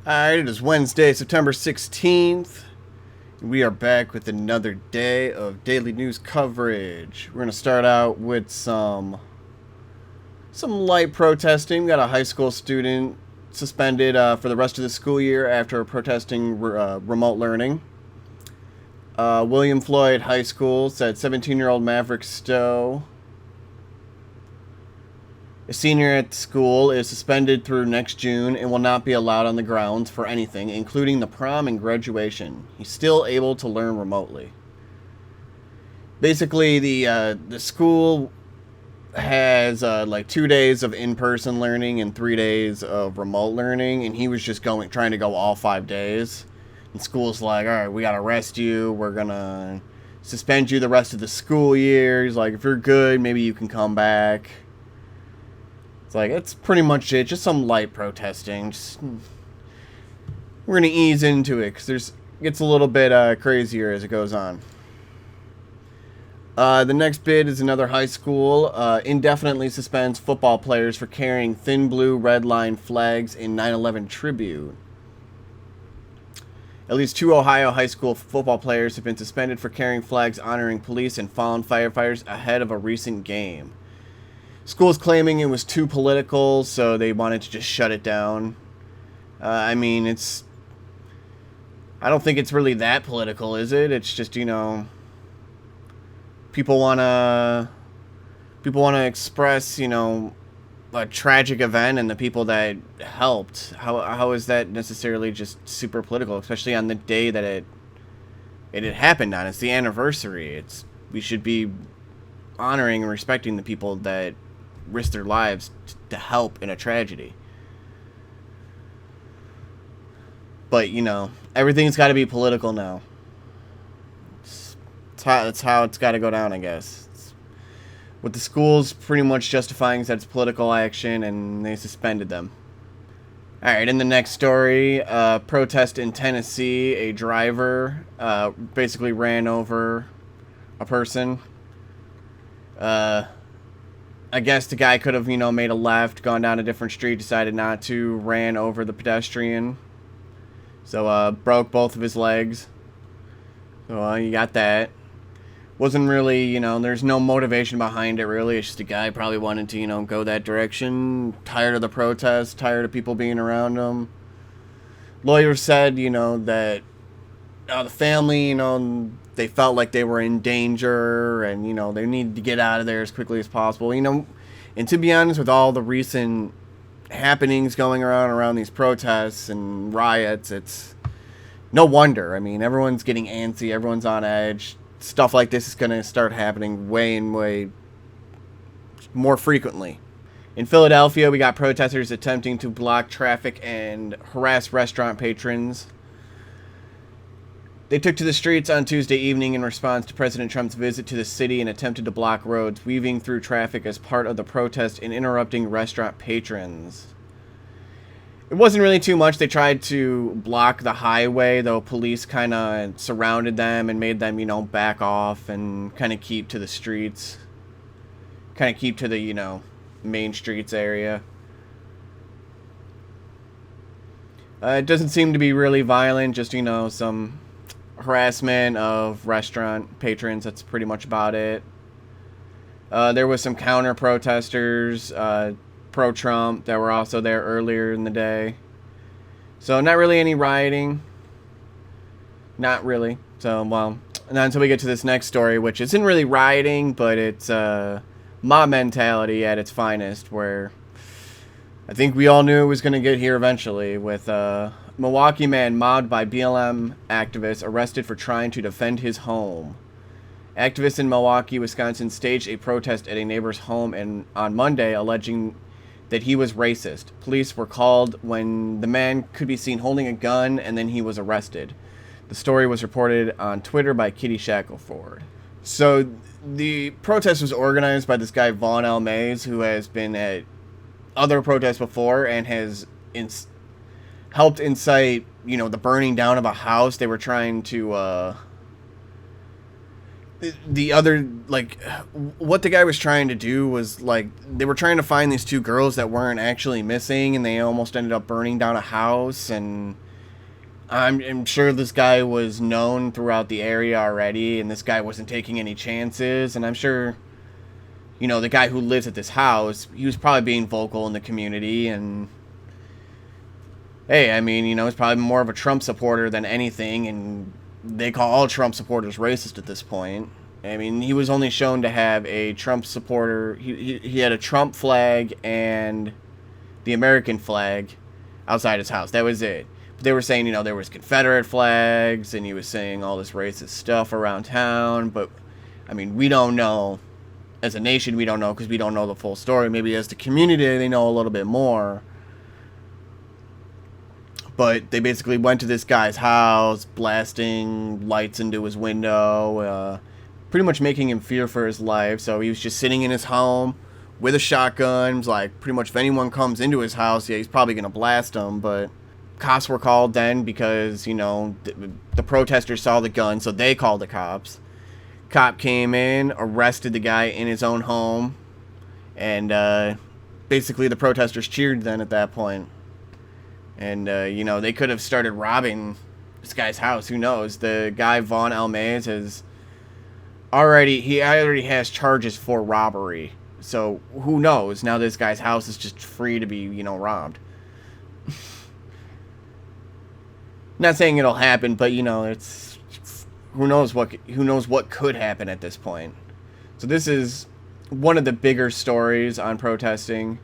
Alright, it is Wednesday, September 16th. We are back with another day of daily news coverage. We're going to start out with some light protesting. We got a high school student suspended for the rest of the school year after protesting remote learning. William Floyd High School said 17-year-old Maverick Stowe, a senior at the school, is suspended through next June and will not be allowed on the grounds for anything, including the prom and graduation. He's still able to learn remotely. Basically, the school has like 2 days of in-person learning and 3 days of remote learning, and he was just trying to go all 5 days. And school's like, all right, we gotta arrest you. We're gonna suspend you the rest of the school year. He's like, if you're good, maybe you can come back. It's like, that's pretty much it. Just some light protesting. We're going to ease into it because it gets a little bit crazier as it goes on. The next bit is another high school. Indefinitely suspends football players for carrying thin blue red line flags in 9/11 tribute. At least 2 Ohio high school football players have been suspended for carrying flags honoring police and fallen firefighters ahead of a recent game. School's claiming it was too political, so they wanted to just shut it down. I mean, I don't think it's really that political, is it? It's just, people wanna express, a tragic event and the people that helped. How is that necessarily just super political, especially on the day that it had happened on? It's the anniversary. We should be honoring and respecting the people that risk their lives to help in a tragedy. But, everything's got to be political now. That's how it's got to go down, I guess. With the schools pretty much justifying that it's political action, and they suspended them. Alright, in the next story, protest in Tennessee. A driver basically ran over a person. I guess the guy could have, made a left, gone down a different street, decided not to, ran over the pedestrian. So, broke both of his legs. So, you got that. Wasn't really, there's no motivation behind it, really. It's just a guy probably wanted to, go that direction. Tired of the protest, tired of people being around him. Lawyers said, that the family, they felt like they were in danger and, they needed to get out of there as quickly as possible. And to be honest, with all the recent happenings going around these protests and riots, it's no wonder. I mean, everyone's getting antsy, everyone's on edge. Stuff like this is going to start happening way more frequently. In Philadelphia, we got protesters attempting to block traffic and harass restaurant patrons. They took to the streets on Tuesday evening in response to President Trump's visit to the city and attempted to block roads, weaving through traffic as part of the protest and interrupting restaurant patrons. It wasn't really too much. They tried to block the highway, though police kind of surrounded them and made them, back off and kind of keep to the streets. Kind of keep to the, main streets area. It doesn't seem to be really violent, just, some harassment of restaurant patrons. That's pretty much about it. There was some counter protesters, pro-Trump, that were also there earlier in the day. So not really any rioting. Not really. So, well, not until we get to this next story, which isn't really rioting, but it's mob mentality at its finest, where I think we all knew it was going to get here eventually, with Milwaukee man mobbed by BLM activists arrested for trying to defend his home. Activists in Milwaukee, Wisconsin staged a protest at a neighbor's home on Monday, alleging that he was racist. Police were called when the man could be seen holding a gun, and then he was arrested. The story was reported on Twitter by Kitty Shackelford. So the protest was organized by this guy, Vaughn L. Mays, who has been at other protests before and has helped incite, the burning down of a house. They were trying to the other, like, what the guy was trying to do was, like, they were trying to find these two girls that weren't actually missing, and they almost ended up burning down a house. And I'm sure this guy was known throughout the area already, and this guy wasn't taking any chances. And I'm sure, the guy who lives at this house, he was probably being vocal in the community. And hey, I mean, he's probably more of a Trump supporter than anything, and they call all Trump supporters racist at this point. I mean, he was only shown to have a Trump supporter. He had a Trump flag and the American flag outside his house. That was it. But they were saying, there was Confederate flags, and he was saying all this racist stuff around town. But, I mean, we don't know. As a nation, we don't know, because we don't know the full story. Maybe as the community, they know a little bit more. But they basically went to this guy's house, blasting lights into his window, pretty much making him fear for his life. So he was just sitting in his home with a shotgun. Like, pretty much if anyone comes into his house, yeah, he's probably going to blast them. But cops were called then because, the protesters saw the gun, so they called the cops. Cop came in, arrested the guy in his own home, and basically the protesters cheered then at that point. And, they could have started robbing this guy's house. Who knows? The guy, Vaughn Almaze, already has charges for robbery. So, who knows? Now this guy's house is just free to be, robbed. Not saying it'll happen, but, it's... Who knows what could happen at this point. So this is one of the bigger stories on protesting.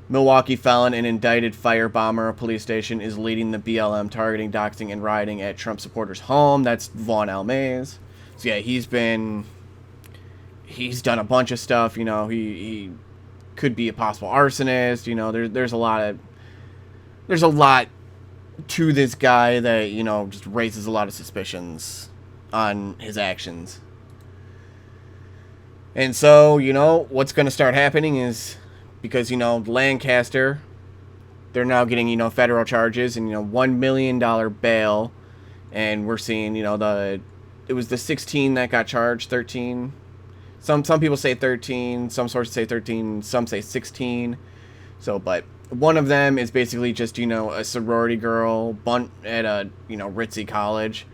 Milwaukee felon and indicted firebomber a police station is leading the BLM targeting, doxing, and rioting at Trump supporters' home. That's Vaughn Almaze. So yeah, he's done a bunch of stuff. He could be a possible arsonist. There's a lot to this guy that just raises a lot of suspicions on his actions. And so what's going to start happening is, because, Lancaster, they're now getting, federal charges and, $1 million bail. And we're seeing, it was the 16 that got charged, 13. Some people say 13, some sources say 13, some say 16. So, but one of them is basically just, a sorority girl at a, ritzy college.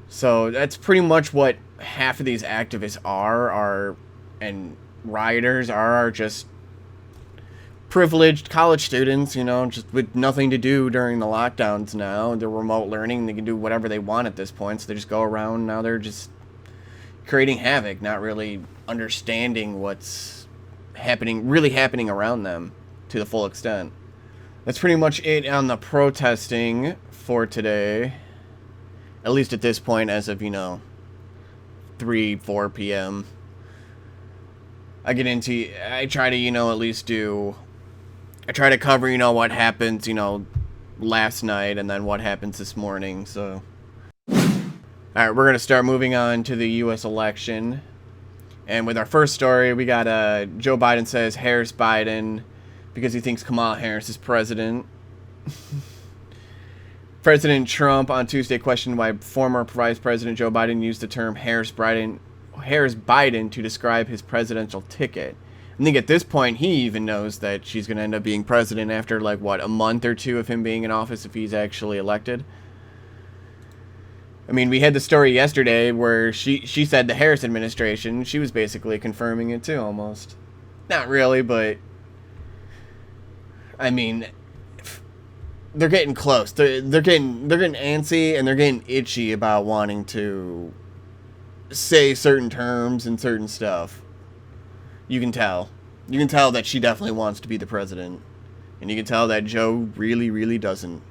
So that's pretty much what half of these activists and rioters are just privileged college students, just with nothing to do during the lockdowns now. They're remote learning. They can do whatever they want at this point. So they just go around. Now they're just creating havoc, not really understanding what's really happening around them to the full extent. That's pretty much it on the protesting for today. At least at this point, as of, 3-4 p.m. I try to cover, what happened, last night and then what happens this morning, so. Alright, we're going to start moving on to the U.S. election. And with our first story, we got Joe Biden says Harris Biden because he thinks Kamala Harris is president. President Trump on Tuesday questioned why former Vice President Joe Biden used the term Harris Biden to describe his presidential ticket. I think at this point he even knows that she's going to end up being president after a month or two of him being in office if he's actually elected. I mean, we had the story yesterday where she said the Harris administration. She was basically confirming it too, almost. Not really, but I mean, they're getting close. They're getting antsy and they're getting itchy about wanting to say certain terms and certain stuff. You can tell. You can tell that she definitely wants to be the president. And you can tell that Joe really, really doesn't.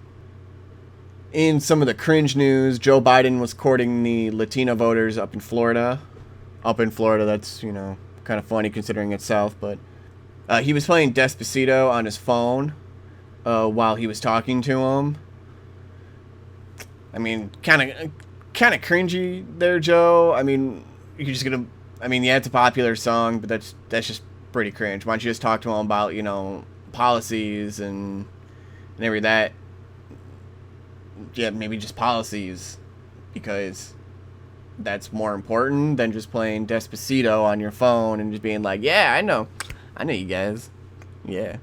In some of the cringe news, Joe Biden was courting the Latino voters up in Florida. Up in Florida, that's, kind of funny considering it's south, but he was playing Despacito on his phone while he was talking to him. I mean, kind of cringy there, Joe. I mean, you're just gonna. I mean, yeah, it's a popular song, but that's just pretty cringe. Why don't you just talk to him about policies and every that? Yeah, maybe just policies, because that's more important than just playing Despacito on your phone and just being like, yeah, I know you guys. Yeah.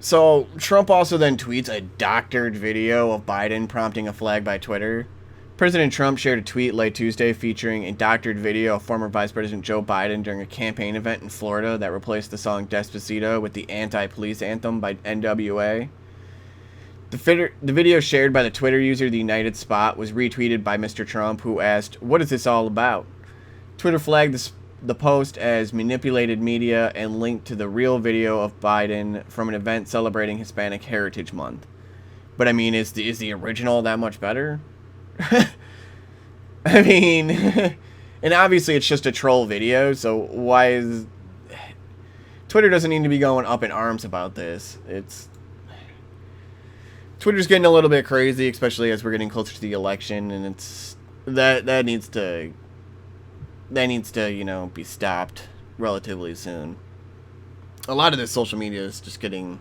So, Trump also then tweets a doctored video of Biden prompting a flag by Twitter. President Trump shared a tweet late Tuesday featuring a doctored video of former Vice President Joe Biden during a campaign event in Florida that replaced the song Despacito with the anti-police anthem by NWA. The video shared by the Twitter user The United Spot was retweeted by Mr. Trump, who asked, "What is this all about?" Twitter flagged the post as manipulated media and linked to the real video of Biden from an event celebrating Hispanic Heritage Month. But I mean, is the original that much better? I mean, and obviously it's just a troll video, so why is... Twitter doesn't need to be going up in arms about this. Twitter's getting a little bit crazy, especially as we're getting closer to the election, and it's... That needs to, you know, be stopped relatively soon. A lot of this social media is just getting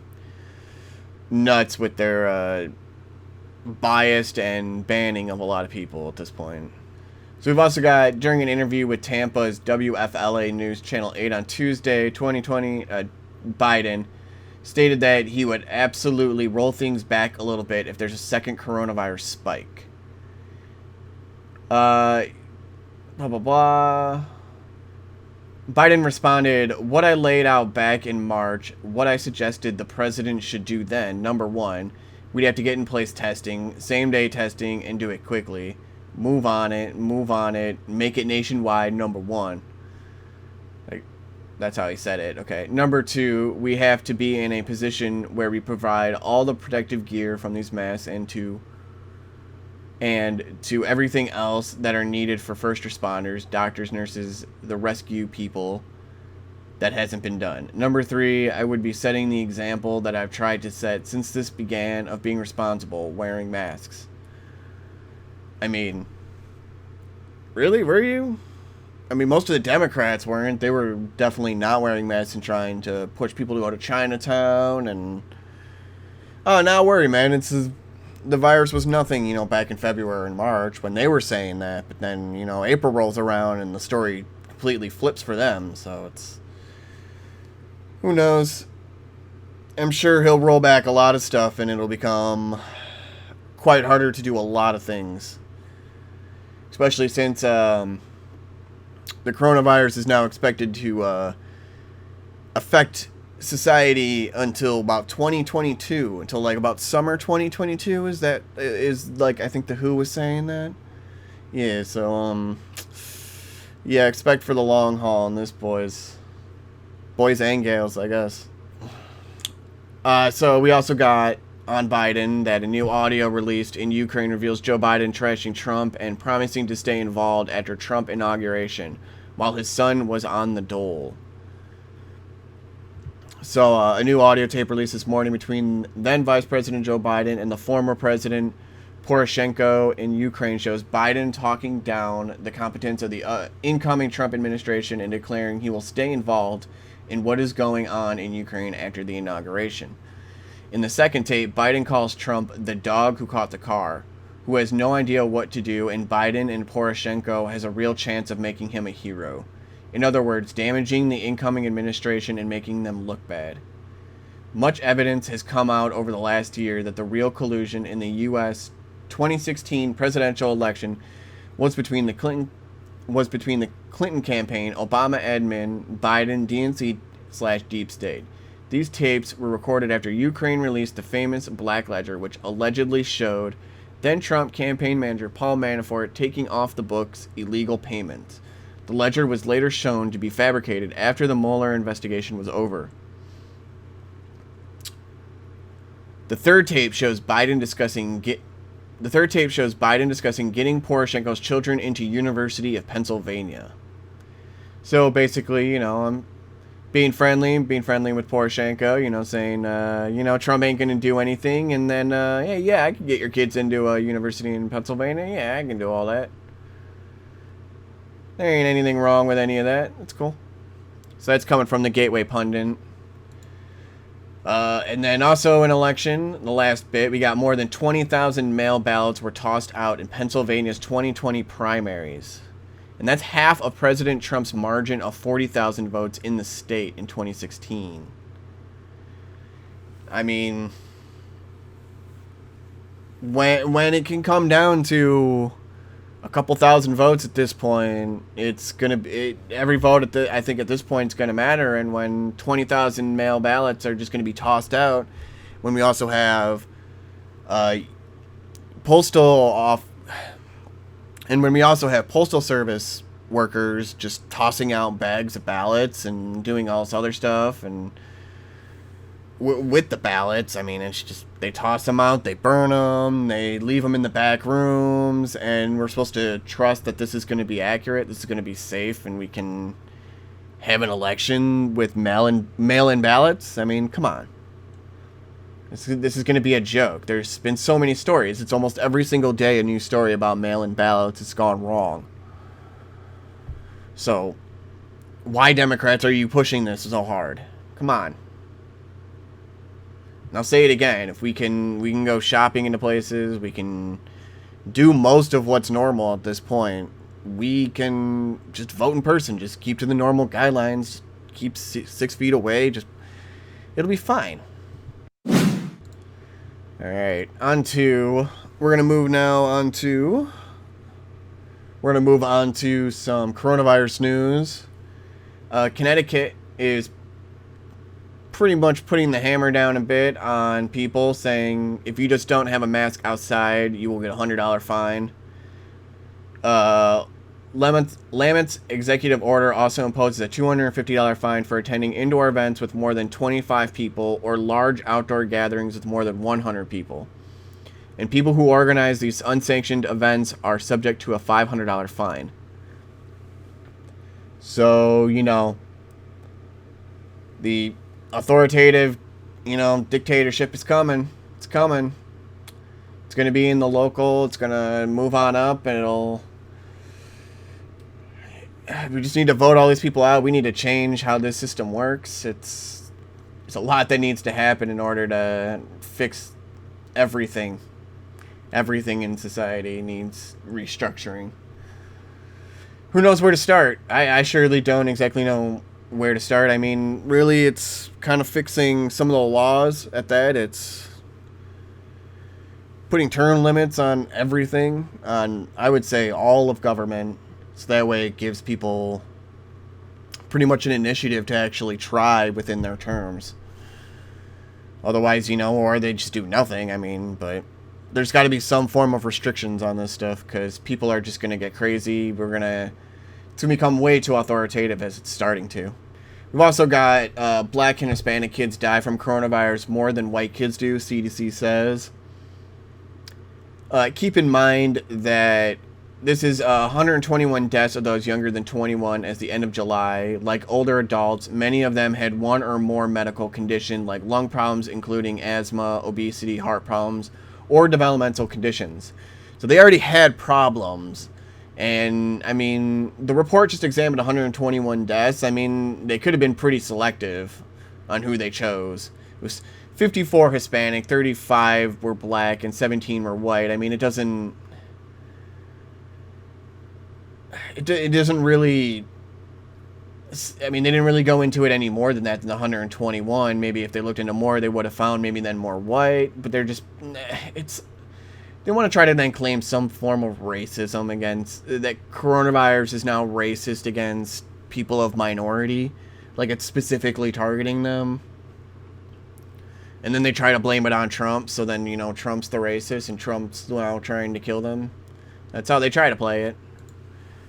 nuts with their biased and banning of a lot of people at this point. So we've also got, during an interview with Tampa's WFLA News Channel 8 on Tuesday, 2020, Biden stated that he would absolutely roll things back a little bit if there's a second coronavirus spike. Blah, blah, blah. Biden responded, "What I laid out back in March, what I suggested the president should do then. Number one, we'd have to get in place testing, same-day testing, and do it quickly. Move on it, make it nationwide, number one." Like, that's how he said it. Okay. Number two, we have to be in a position where we provide all the protective gear from these masks and to everything else that are needed for first responders, doctors, nurses, the rescue people. That hasn't been done. Number three, I would be setting the example that I've tried to set since this began of being responsible, wearing masks. I mean, really? Were you? I mean, most of the Democrats weren't. They were definitely not wearing masks and trying to push people to go to Chinatown and... Oh, not worry, man. The virus was nothing, you know, back in February and March when they were saying that. But then, you know, April rolls around and the story completely flips for them. So it's... Who knows? I'm sure he'll roll back a lot of stuff and it'll become quite harder to do a lot of things. Especially since the coronavirus is now expected to affect society until about 2022, until like about summer 2022. Is like, I think the WHO was saying that. Yeah, so yeah, expect for the long haul on this, boys and gals, I guess. So we also got on Biden that a new audio released in Ukraine reveals Joe Biden trashing Trump and promising to stay involved after Trump inauguration while his son was on the dole. So a new audio tape released this morning between then Vice President Joe Biden and the former President Poroshenko in Ukraine shows Biden talking down the competence of the incoming Trump administration and declaring he will stay involved in what is going on in Ukraine after the inauguration. In the second tape, Biden calls Trump the dog who caught the car, who has no idea what to do, and Biden and Poroshenko has a real chance of making him a hero. In other words, damaging the incoming administration and making them look bad. Much evidence has come out over the last year that the real collusion in the U.S. 2016 presidential election was between the Clinton campaign, Obama admin, Biden, DNC/Deep State. These tapes were recorded after Ukraine released the famous Black Ledger, which allegedly showed then Trump campaign manager Paul Manafort taking off the books illegal payments. The ledger was later shown to be fabricated after the Mueller investigation was over. The third tape shows Biden discussing getting Poroshenko's children into University of Pennsylvania. So basically, you know, I'm being friendly with Poroshenko, you know, saying, you know, Trump ain't going to do anything. And then, yeah, I can get your kids into a university in Pennsylvania. Yeah, I can do all that. There ain't anything wrong with any of that. That's cool. So that's coming from the Gateway Pundit. And then also in election, the last bit, we got more than 20,000 mail ballots were tossed out in Pennsylvania's 2020 primaries. And that's half of President Trump's margin of 40,000 votes in the state in 2016. I mean, when it can come down to a couple thousand votes at this point, it's gonna be every vote I think at this point is gonna matter. And when 20,000 mail ballots are just gonna be tossed out, when we also have postal off, and when we also have postal service workers just tossing out bags of ballots and doing all this other stuff, and with the ballots, I mean, it's just, they toss them out, they burn them, they leave them in the back rooms, and we're supposed to trust that this is going to be accurate, this is going to be safe, and we can have an election with mail-in ballots? I mean, come on. This is going to be a joke. There's been so many stories. It's almost every single day a new story about mail-in ballots. It's gone wrong. So, why, Democrats, are you pushing this so hard? Come on. And I'll say it again. If we can go shopping into places, we can do most of what's normal at this point. We can just vote in person. Just keep to the normal guidelines. Keep 6 feet away. It'll be fine. Alright, we're going to move on to some coronavirus news. Connecticut is pretty much putting the hammer down a bit on people, saying if you just don't have a mask outside, you will get a $100 fine. Lamont's executive order also imposes a $250 fine for attending indoor events with more than 25 people or large outdoor gatherings with more than 100 people. And people who organize these unsanctioned events are subject to a $500 fine. So, the authoritative, dictatorship is coming. It's coming. It's going to be in the local. It's going to move on up, and we just need to vote all these people out. We need to change how this system works. It's a lot that needs to happen in order to fix everything. Everything in society needs restructuring. Who knows where to start? I surely don't exactly know where to start. I mean, really, it's kind of fixing some of the laws at that. It's putting term limits on everything, on, I would say, all of government. So that way it gives people pretty much an initiative to actually try within their terms. Otherwise, or they just do nothing. I mean, but there's got to be some form of restrictions on this stuff, because people are just going to get crazy. It's going to become way too authoritative, as it's starting to. We've also got black and Hispanic kids die from coronavirus more than white kids do, CDC says. Keep in mind that this is 121 deaths of those younger than 21 as the end of July. Like older adults, many of them had one or more medical condition like lung problems, including asthma, obesity, heart problems, or developmental conditions. So they already had problems. And, I mean, the report just examined 121 deaths. I mean, they could have been pretty selective on who they chose. It was 54 Hispanic, 35 were black, and 17 were white. I mean, it doesn't really... I mean, they didn't really go into it any more than that, than the 121. Maybe if they looked into more, they would have found maybe then more white. But they're just... They want to try to then claim some form of racism against... That coronavirus is now racist against people of minority. Like, it's specifically targeting them. And then they try to blame it on Trump. So then, Trump's the racist and Trump's now trying to kill them. That's how they try to play it.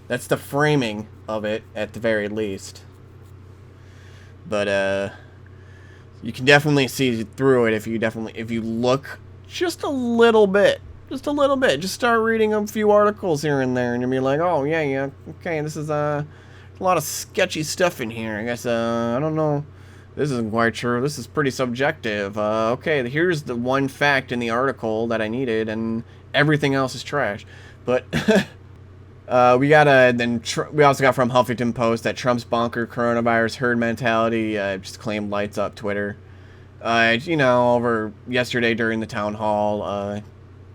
That's the framing of it, at the very least. But, you can definitely see through it if you look just a little bit. Just a little bit. Just start reading a few articles here and there, and you'll be like, oh, yeah, okay, this is, a lot of sketchy stuff in here. I guess, I don't know. This isn't quite true. This is pretty subjective. Okay, here's the one fact in the article that I needed, and everything else is trash. But... we also got from Huffington Post that Trump's bonker coronavirus herd mentality just claimed lights up Twitter. Over yesterday during the town hall,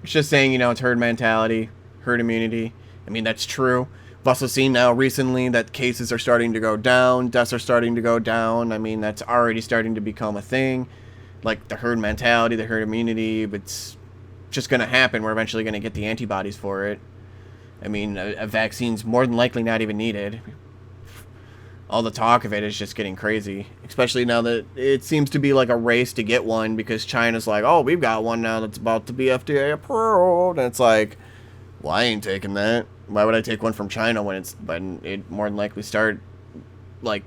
it's just saying, it's herd mentality, herd immunity. I mean, that's true. I've also seen now recently that cases are starting to go down, deaths are starting to go down. I mean, that's already starting to become a thing. Like the herd mentality, the herd immunity, but it's just going to happen. We're eventually going to get the antibodies for it. I mean, a vaccine's more than likely not even needed. All the talk of it is just getting crazy, especially now that it seems to be like a race to get one because China's like, oh, we've got one now that's about to be FDA approved. And it's like, well, I ain't taking that. Why would I take one from China when it more than likely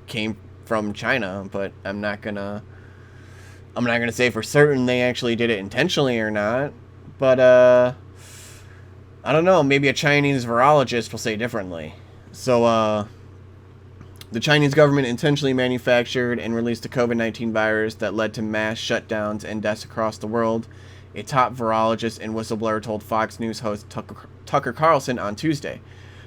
came from China? But I'm not gonna say for certain they actually did it intentionally or not. But I don't know. Maybe a Chinese virologist will say differently. So the Chinese government intentionally manufactured and released a COVID-19 virus that led to mass shutdowns and deaths across the world. A top virologist and whistleblower told Fox News host Tucker Carlson on Tuesday.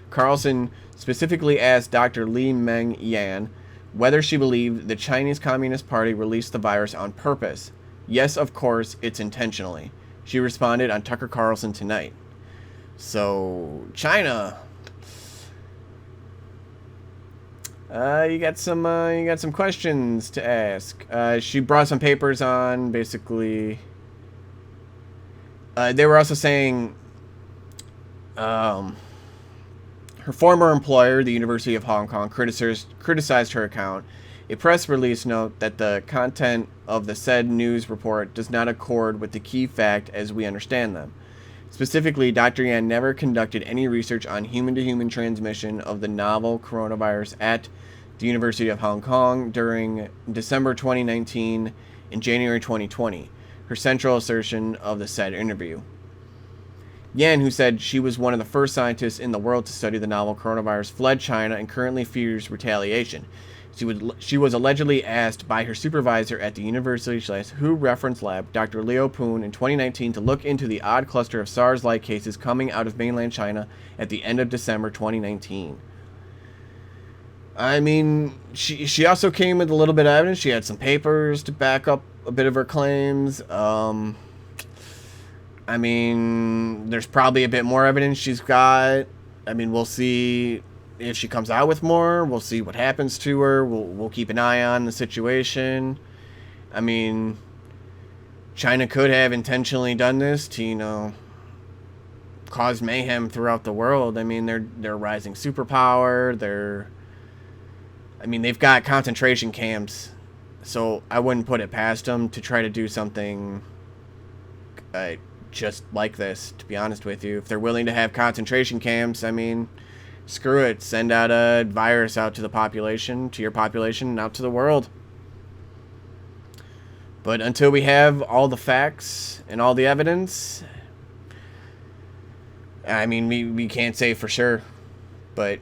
Carlson specifically asked Dr. Li Meng Yan whether she believed the Chinese Communist Party released the virus on purpose. Yes, of course, it's intentionally. She responded on Tucker Carlson Tonight. So, China. You got some questions to ask. She brought some papers on, basically. They were also saying her former employer, the University of Hong Kong, criticized her account. A press release note that the content of the said news report does not accord with the key fact as we understand them. Specifically, Dr. Yan never conducted any research on human-to-human transmission of the novel coronavirus at the University of Hong Kong during December 2019 and January 2020, her central assertion of the said interview. Yan, who said she was one of the first scientists in the world to study the novel coronavirus, fled China and currently fears retaliation. She was allegedly asked by her supervisor at the University/WHO Reference Lab, Dr. Liu Poon, in 2019 to look into the odd cluster of SARS-like cases coming out of mainland China at the end of December 2019. I mean, she also came with a little bit of evidence. She had some papers to back up a bit of her claims. I mean, there's probably a bit more evidence she's got. I mean, we'll see if she comes out with more. We'll see what happens to her. We'll keep an eye on the situation. I mean, China could have intentionally done this to, cause mayhem throughout the world. I mean, they're a rising superpower. They've got concentration camps, so I wouldn't put it past them to try to do something just like this, to be honest with you. If they're willing to have concentration camps, I mean, screw it. Send out a virus out to the population, to your population, and out to the world. But until we have all the facts and all the evidence, I mean, we can't say for sure. But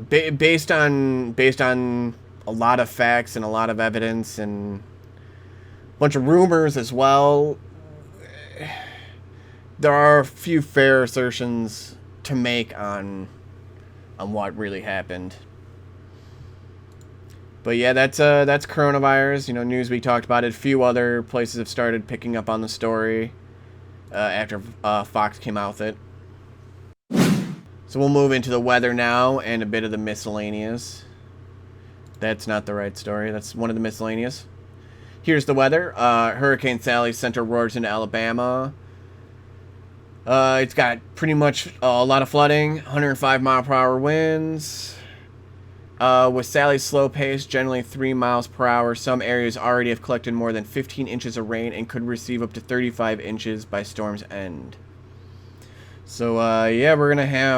based on a lot of facts and a lot of evidence and a bunch of rumors as well, there are a few fair assertions to make on what really happened. But yeah, that's coronavirus. Newsweek talked about it. A few other places have started picking up on the story after Fox came out with it. So we'll move into the weather now and a bit of the miscellaneous. That's not the right story. That's one of the miscellaneous. Here's the weather. Hurricane Sally sent her roars into Alabama. It's got pretty much a lot of flooding, 105 mile per hour winds. With Sally's slow pace, generally 3 miles per hour, some areas already have collected more than 15 inches of rain and could receive up to 35 inches by storm's end. So, yeah,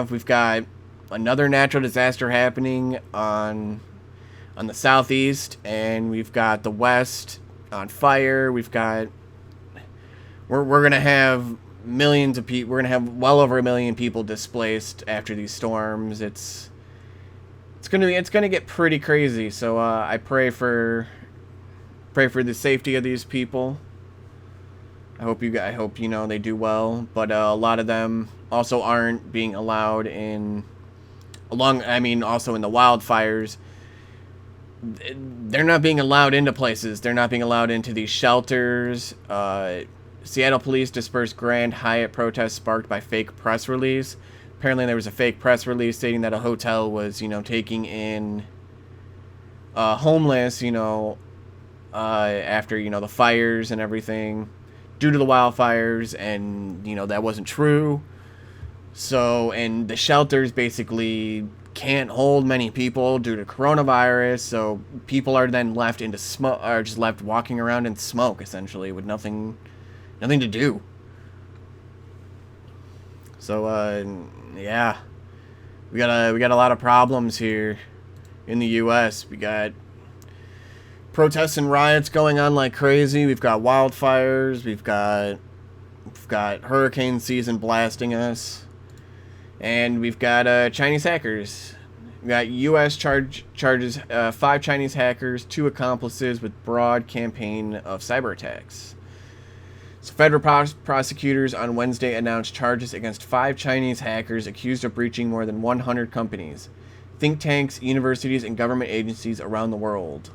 we've got another natural disaster happening on the southeast, and we've got the west on fire. We're going to have millions of people. We're going to have well over 1 million people displaced after these storms. It's going to get pretty crazy. So, I pray for the safety of these people. I hope they do well, but a lot of them also aren't being allowed also in the wildfires. They're not being allowed into places. They're not being allowed into these shelters. Seattle police dispersed Grand Hyatt protests sparked by fake press release. apparently there was a fake press release stating that a hotel was, taking in homeless, after, the fires and everything, due to the wildfires, and, that wasn't true. So, and the shelters basically can't hold many people due to coronavirus, so people are then left into smoke, or just left walking around in smoke, essentially, with nothing to do. So, yeah, we got a lot of problems here in the U.S. We got protests and riots going on like crazy. We've got wildfires. We've got hurricane season blasting us. And we've got Chinese hackers. We got U.S. charges 5 Chinese hackers, 2 accomplices with broad campaign of cyber attacks. So federal prosecutors on Wednesday announced charges against 5 Chinese hackers accused of breaching more than 100 companies, think tanks, universities, and government agencies around the world.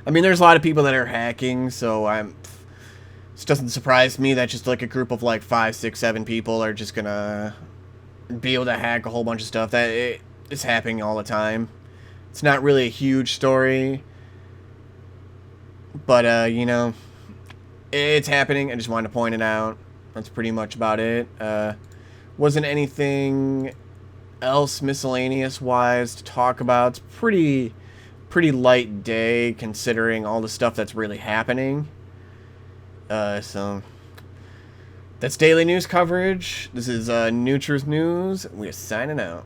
I mean, there's a lot of people that are hacking, so it doesn't surprise me that just like a group of like 5, 6, 7 people are just gonna be able to hack a whole bunch of stuff. That it's happening all the time. It's not really a huge story, but it's happening. I just wanted to point it out. That's pretty much about it. Wasn't anything else miscellaneous wise to talk about. It's pretty light day considering all the stuff that's really happening. So that's daily news coverage. This is New Truth News. We're signing out.